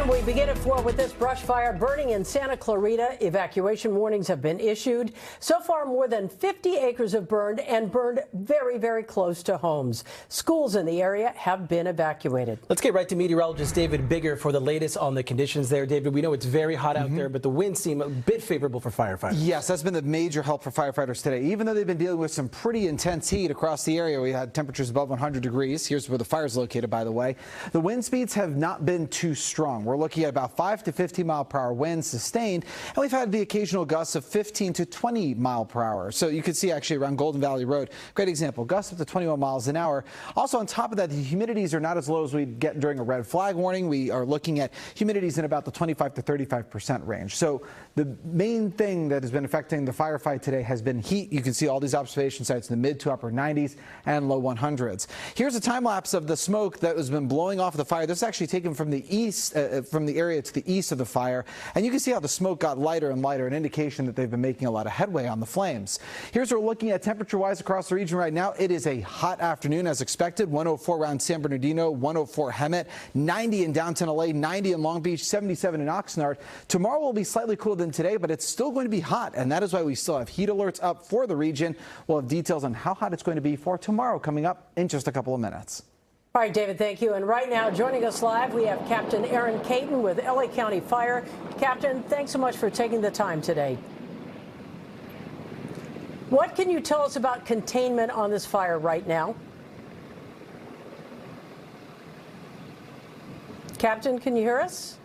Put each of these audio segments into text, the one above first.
And we begin at 4 with this brush fire burning in Santa Clarita. Evacuation warnings have been issued. So far, more than 50 acres have burned and burned very, very close to homes. Schools in the area have been evacuated. Let's get right to meteorologist David Bigger for the latest on the conditions there. David, we know it's very hot out there, but the winds seem a bit favorable for firefighters. Yes, that's been the major help for firefighters today. Even though they've been dealing with some pretty intense heat across the area, we had temperatures above 100 degrees. Here's where the fire is located, by the way. The wind speeds have not been too strong. We're looking at about 5 to 50 mile per hour winds sustained, and we've had the occasional gusts of 15 to 20 mile per hour. So you can see actually around Golden Valley Road, great example, gusts up to 21 miles an hour. Also on top of that, the humidities are not as low as we'd get during a red flag warning. We are looking at humidities in about the 25 to 35% range. So the main thing that has been affecting the firefight today has been heat. You can see all these observation sites in the mid to upper 90s and low 100s. Here's a time lapse of the smoke that has been blowing off the fire. This is actually taken from the east, from the area to the east of the fire, and you can see how the smoke got lighter and lighter, an indication that they've been making a lot of headway on the flames. Here's what we're looking at temperature-wise across the region right now. It is a hot afternoon as expected. 104 around San Bernardino, 104 Hemet, 90 in downtown LA, 90 in Long Beach, 77 in Oxnard. Tomorrow will be slightly cooler than today, but it's still going to be hot, and that is why we still have heat alerts up for the region. We'll have details on how hot it's going to be for tomorrow coming up in just a couple of minutes. All right, David, thank you. And right now, joining us live, we have Captain Aaron Caton with LA County Fire. Captain, thanks so much for taking the time today. What can you tell us about containment on this fire right now? Captain, can you hear us?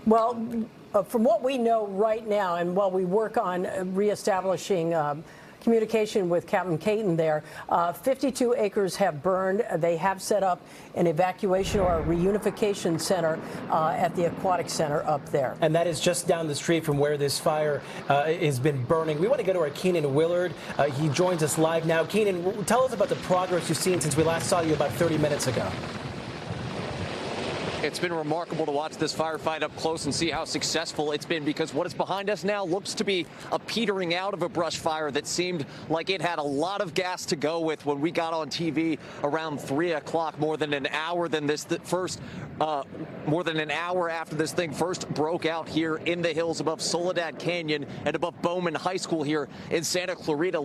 Well, from what we know right now, and while we work on reestablishing communication with Captain Caton there, 52 acres have burned. They have set up an evacuation or a reunification center at the aquatic center up there. And that is just down the street from where this fire has been burning. We want to go to our Keenan Willard. He joins us live now. Keenan, tell us about the progress you've seen since we last saw you about 30 minutes ago. It's been remarkable to watch this firefight up close and see how successful it's been, because what is behind us now looks to be a petering out of a brush fire that seemed like it had a lot of gas to go with when we got on TV around 3 o'clock, more than an hour after this thing first broke out here in the hills above Soledad Canyon and above Bowman High School here in Santa Clarita.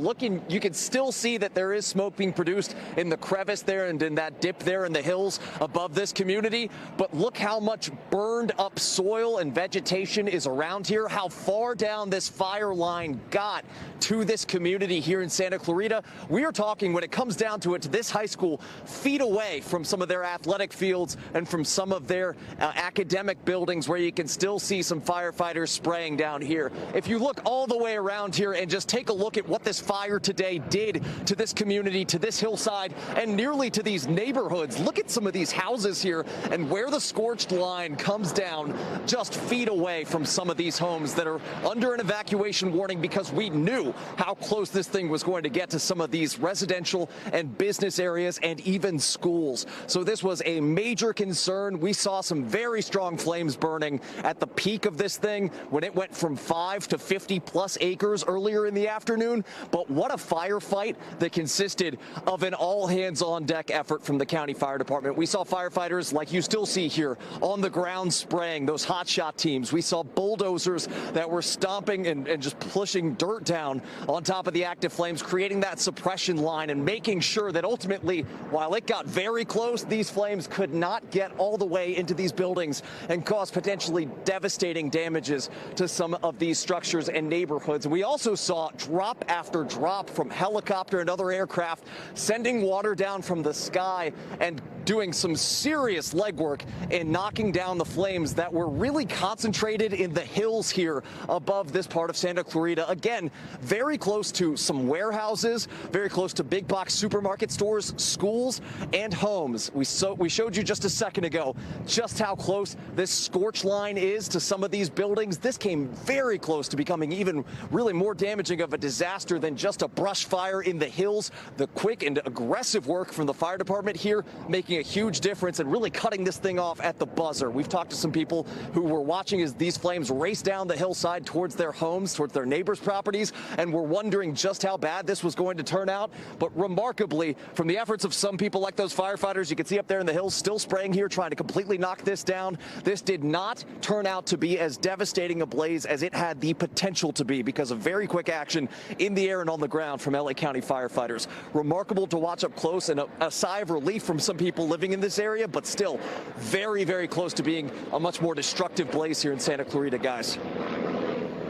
You can still see that there is smoke being produced in the crevice there and in that dip there in the hills above this community. But look how much burned up soil and vegetation is around here, how far down this fire line got to this community here in Santa Clarita. We are talking, when it comes down to it, to this high school feet away from some of their athletic fields and from some of their academic buildings, where you can still see some firefighters spraying down here. If you look all the way around here and just take a look at what this fire today did to this community, to this hillside, and nearly to these neighborhoods, look at some of these houses here and where the scorched line comes down just feet away from some of these homes that are under an evacuation warning, because we knew how close this thing was going to get to some of these residential and business areas and even schools. So this was a major concern. We saw some very strong flames burning at the peak of this thing when it went from 5 to 50 plus acres earlier in the afternoon. But what a firefight that consisted of an all hands on deck effort from the county fire department. We saw firefighters like you still see here on the ground spraying, those hotshot teams. We saw bulldozers that were stomping and just pushing dirt down on top of the active flames, creating that suppression line and making sure that ultimately, while it got very close, these flames could not get all the way into these buildings and cause potentially devastating damages to some of these structures and neighborhoods. We also saw drop after drop from helicopter and other aircraft sending water down from the sky and doing some serious legwork in knocking down the flames that were really concentrated in the hills here above this part of Santa Clarita. Again, very close to some warehouses, very close to big box supermarket stores, schools, and homes. We showed you just a second ago just how close this scorch line is to some of these buildings. This came very close to becoming even really more damaging of a disaster than just a brush fire in the hills. The quick and aggressive work from the fire department here making a huge difference and really cutting this thing off at the buzzer. We've talked to some people who were watching as these flames race down the hillside towards their homes, towards their neighbors' properties, and were wondering just how bad this was going to turn out. But remarkably, from the efforts of some people like those firefighters, you can see up there in the hills still spraying here, trying to completely knock this down. This did not turn out to be as devastating a blaze as it had the potential to be because of very quick action in the air and on the ground from LA County firefighters. Remarkable to watch up close, and a sigh of relief from some people living in this area, but still very, very close to being a much more destructive blaze here in Santa Clarita, guys.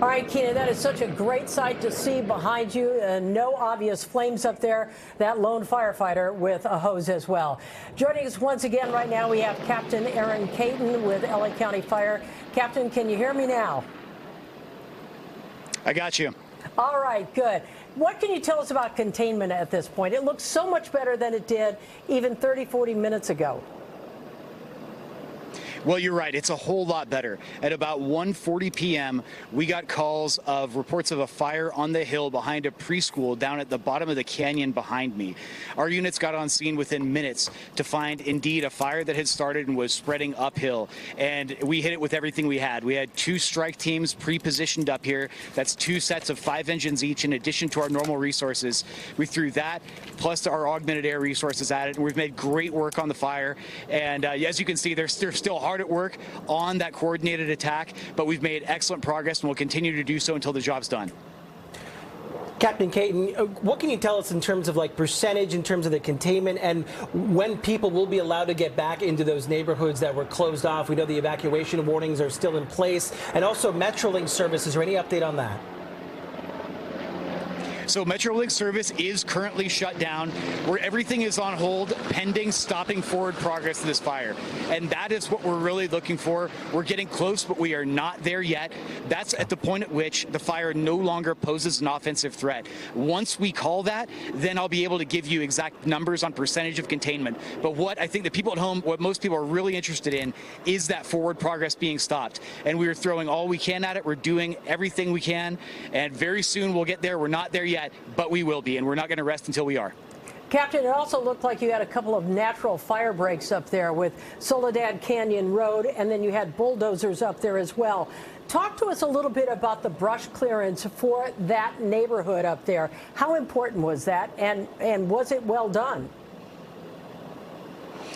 All right, Keenan, that is such a great sight to see behind you. No obvious flames up there. That lone firefighter with a hose as well. Joining us once again right now, we have Captain Aaron Caton with LA County Fire. Captain, can you hear me now? I got you. All right, good. What can you tell us about containment at this point? It looks so much better than it did even 30, 40 minutes ago. Well, you're right. It's a whole lot better. At about 1:40 p.m., we got calls of reports of a fire on the hill behind a preschool down at the bottom of the canyon behind me. Our units got on scene within minutes to find, indeed, a fire that had started and was spreading uphill. And we hit it with everything we had. We had 2 strike teams pre-positioned up here. That's 2 sets of 5 engines each in addition to our normal resources. We threw that plus our augmented air resources at it, and we've made great work on the fire. And as you can see, they're still hard at work on that coordinated attack, but we've made excellent progress and will continue to do so until the job's done. Captain Caton, what can you tell us in terms of percentage, in terms of the containment, and when people will be allowed to get back into those neighborhoods that were closed off? We know the evacuation warnings are still in place, and also Metrolink services. Is there any update on that? So Metrolink service is currently shut down, where everything is on hold pending stopping forward progress of this fire. And that is what we're really looking for. We're getting close, but we are not there yet. That's at the point at which the fire no longer poses an offensive threat. Once we call that, then I'll be able to give you exact numbers on percentage of containment. But what I think the people at home, what most people are really interested in, is that forward progress being stopped. And we are throwing all we can at it. We're doing everything we can. And very soon we'll get there. We're not there yet, but we will be, and we're not going to rest until we are. Captain, it also looked like you had a couple of natural fire breaks up there with Soledad Canyon Road, and then you had bulldozers up there as well. Talk to us a little bit about the brush clearance for that neighborhood up there. How important was that, and was it well done?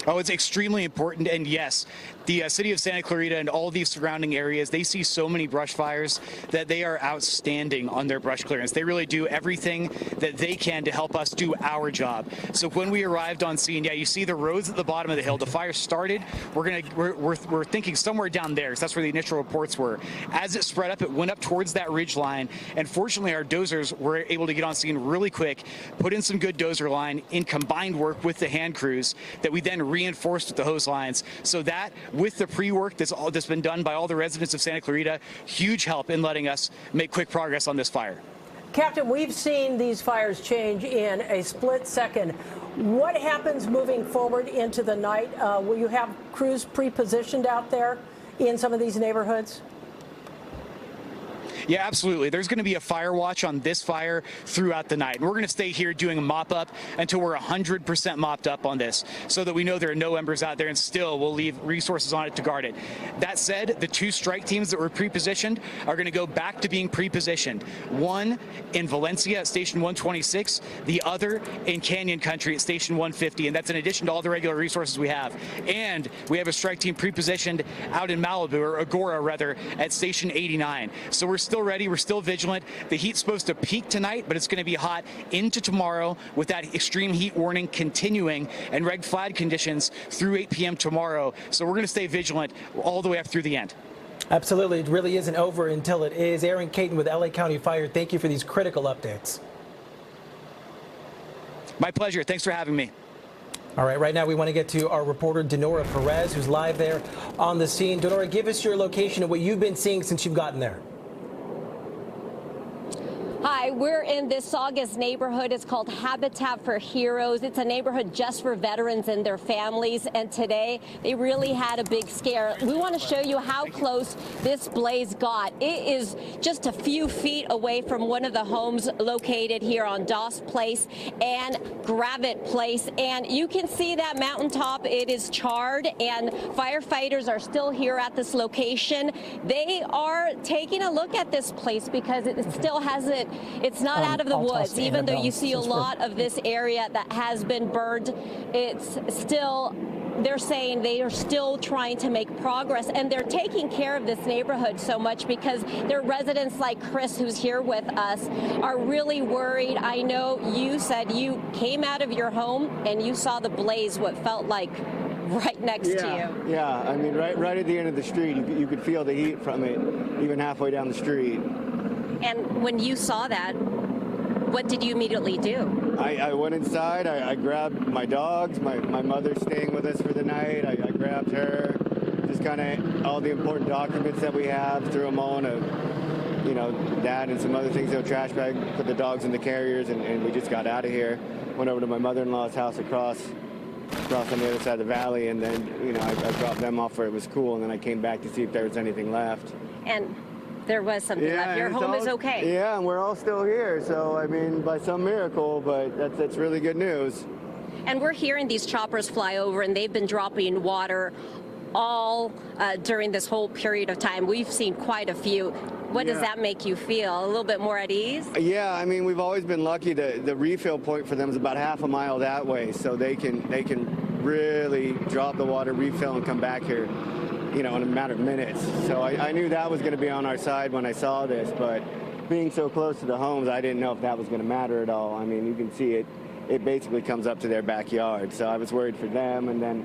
Oh, it's extremely important, and yes, the city of Santa Clarita and all these surrounding areas, they see so many brush fires that they are outstanding on their brush clearance. They really do everything that they can to help us do our job. So when we arrived on scene, yeah, you see the roads at the bottom of the hill. The fire started. We're thinking somewhere down there, because that's where the initial reports were. As it spread up, it went up towards that ridge line, and fortunately, our dozers were able to get on scene really quick, put in some good dozer line in combined work with the hand crews that we then reinforced with the hose lines. So that, with the pre-work that's been done by all the residents of Santa Clarita, huge help in letting us make quick progress on this fire. Captain, we've seen these fires change in a split second. What happens moving forward into the night? Will you have crews pre-positioned out there in some of these neighborhoods? Yeah, absolutely. There's going to be a fire watch on this fire throughout the night. And we're going to stay here doing a mop up until we're 100% mopped up on this, so that we know there are no embers out there, and still we'll leave resources on it to guard it. That said, the 2 strike teams that were pre-positioned are going to go back to being pre-positioned. One in Valencia at Station 126, the other in Canyon Country at Station 150, and that's in addition to all the regular resources we have. And we have a strike team pre-positioned out in Malibu, or Agora rather, at Station 89. So we're still ready. We're still vigilant. The heat's supposed to peak tonight, but it's going to be hot into tomorrow with that extreme heat warning continuing and red flag conditions through 8 p.m. tomorrow. So we're going to stay vigilant all the way up through the end. Absolutely. It really isn't over until it is. Aaron Caton with LA County Fire, thank you for these critical updates. My pleasure. Thanks for having me. All right, right now we want to get to our reporter, Denora Perez, who's live there on the scene. Denora, give us your location and what you've been seeing since you've gotten there. Hi, we're in this Saugus neighborhood. It's called Habitat for Heroes. It's a neighborhood just for veterans and their families. And today, they really had a big scare. We want to show you how close this blaze got. It is just a few feet away from one of the homes located here on Doss Place and Gravett Place. And you can see that mountaintop. It is charred, and firefighters are still here at this location. They are taking a look at this place because it still hasn't. It's not out of the woods, even though you see a lot of this area that has been burned. It's still, they're saying they are still trying to make progress, and they're taking care of this neighborhood so much because their residents like Chris, who's here with us, are really worried. I know you said you came out of your home and you saw the blaze, what felt like right next to you. Yeah, I mean, right at the end of the street, you could feel the heat from it, even halfway down the street. And when you saw that, what did you immediately do? I went inside, I grabbed my dogs, my mother's staying with us for the night, I grabbed her, just kind of all the important documents that we have, threw them on, that and some other things in a trash bag, put the dogs in the carriers, and we just got out of here. Went over to my mother-in-law's house across on the other side of the valley, and then, I dropped them off where it was cool, and then I came back to see if there was anything left. And there was something left. Your home is okay. Yeah, and we're all still here. So, I mean, by some miracle, but that's really good news. And we're hearing these choppers fly over, and they've been dropping water all during this whole period of time. We've seen quite a few. What does that make you feel? A little bit more at ease? Yeah, I mean, we've always been lucky. The refill point for them is about half a mile that way, so they can really drop the water, refill, and come back here, in a matter of minutes. So I knew that was going to be on our side when I saw this, but being so close to the homes, I didn't know if that was going to matter at all. I mean, you can see it basically comes up to their backyard. So I was worried for them, and then,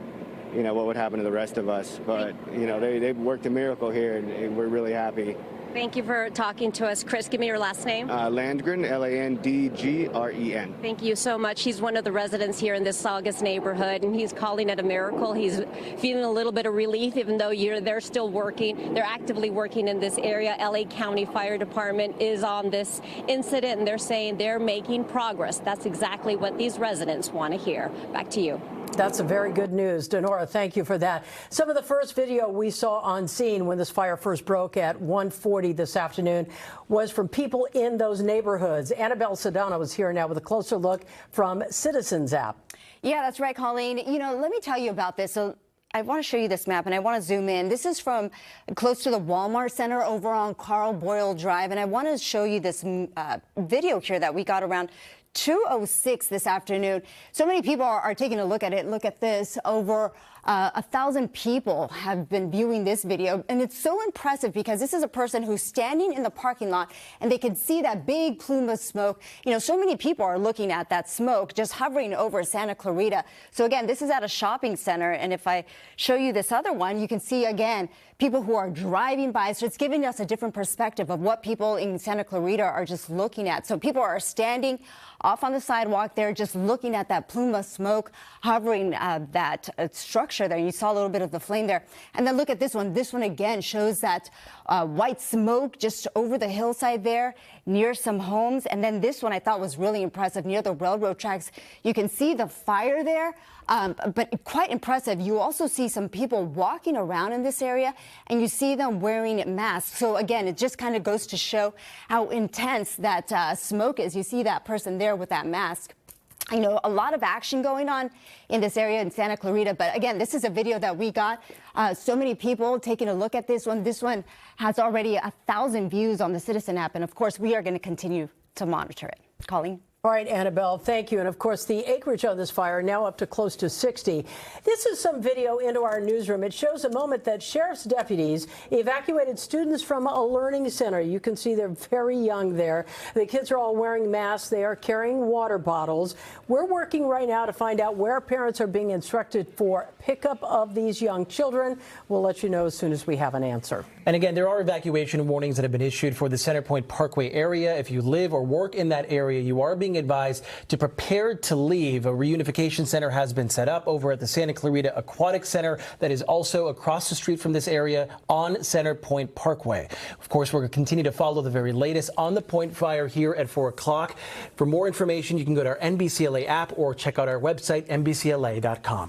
what would happen to the rest of us. But, they've worked a miracle here, and we're really happy. Thank you for talking to us. Chris, give me your last name. Landgren, Landgren. Thank you so much. He's one of the residents here in this Saugus neighborhood, and he's calling it a miracle. He's feeling a little bit of relief, even though they're still working. They're actively working in this area. LA County Fire Department is on this incident, and they're saying they're making progress. That's exactly what these residents want to hear. Back to you. That's a very good news. Denora, thank you for that. Some of the first video we saw on scene when this fire first broke at 1:40 this afternoon was from people in those neighborhoods. Annabelle Sedano was here now with a closer look from Citizens app. Yeah, that's right, Colleen. Let me tell you about this. So I want to show you this map, and I want to zoom in. This is from close to the Walmart Center over on Carl Boyle Drive, and I want to show you this video here that we got around 2:06 this afternoon. So many people are taking a look at it. Look at this. Over 1,000 people have been viewing this video, and it's so impressive because this is a person who's standing in the parking lot, and they can see that big plume of smoke. So many people are looking at that smoke just hovering over Santa Clarita. So again, this is at a shopping center, and if I show you this other one, you can see again people who are driving by. So it's giving us a different perspective of what people in Santa Clarita are just looking at. So people are standing off on the sidewalk there, just looking at that plume of smoke hovering that structure there. You saw a little bit of the flame there. And then look at this one. This one again shows that white smoke just over the hillside there near some homes. And then this one I thought was really impressive near the railroad tracks. You can see the fire there. But quite impressive. You also see some people walking around in this area, and you see them wearing masks. So again, it just kind of goes to show how intense that smoke is. You see that person there with that mask. A lot of action going on in this area in Santa Clarita. But again, this is a video that we got. So many people taking a look at this one. This one has already 1,000 views on the Citizen app. And of course, we are going to continue to monitor it. Colleen? All right, Annabelle, thank you. And of course, the acreage on this fire now up to close to 60. This is some video into our newsroom. It shows a moment that sheriff's deputies evacuated students from a learning center. You can see they're very young there. The kids are all wearing masks. They are carrying water bottles. We're working right now to find out where parents are being instructed for pickup of these young children. We'll let you know as soon as we have an answer. And again, there are evacuation warnings that have been issued for the Center Point Parkway area. If you live or work in that area, you are being being advised to prepare to leave. A reunification center has been set up over at the Santa Clarita Aquatic Center that is also across the street from this area on Center Point Parkway. Of course, we're going to continue to follow the very latest on the Point fire here at 4 o'clock. For more information, you can go to our NBCLA app or check out our website, NBCLA.com.